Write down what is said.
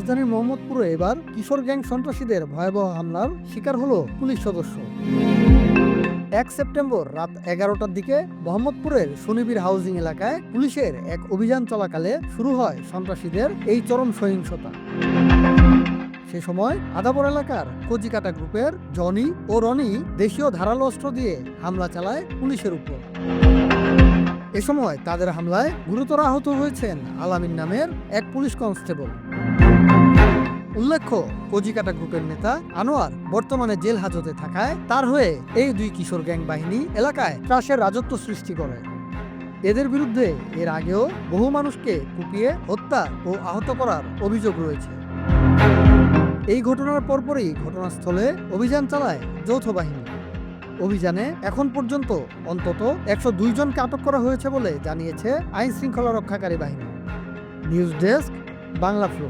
রাজধানীর মোহাম্মদপুরে এবার কিশোর গ্যাং সন্ত্রাসীদের ভয়াবহ হামলার শিকার হলো পুলিশ সদস্য। 1 সেপ্টেম্বর রাত 11টার দিকে মোহাম্মদপুরের শনিবীর হাউজিং এলাকায় পুলিশের এক অভিযান চলাকালে শুরু হয় সন্ত্রাসীদের এই চরম সহিংসতা। সে সময় আদাবর এলাকার কচিকাটা গ্রুপের জনি ও রনি দেশীয় ধারালো অস্ত্র দিয়ে হামলা চালায় পুলিশের উপর। এ সময় তাদের হামলায় গুরুতর আহত হয়েছেন আলামিন নামের এক পুলিশ কনস্টেবল। উল্লেখ্য, কচিকাটা গ্রুপের নেতা আনোয়ার বর্তমানে জেল হাজতে থাকায় তার হয়ে এই দুই কিশোর গ্যাং বাহিনী এলাকায় ত্রাসের রাজত্ব সৃষ্টি করে। এদের বিরুদ্ধে এর আগেও বহু মানুষকে কুপিয়ে হত্যা ও আহত করার অভিযোগ রয়েছে। এই ঘটনার পরপরই ঘটনাস্থলে অভিযান চালায় যৌথ বাহিনী। অভিযানে এখন পর্যন্ত অন্তত 102 জনকে আটক করা হয়েছে বলে জানিয়েছে আইন শৃঙ্খলা রক্ষাকারী বাহিনী। News desk, Bangla flow.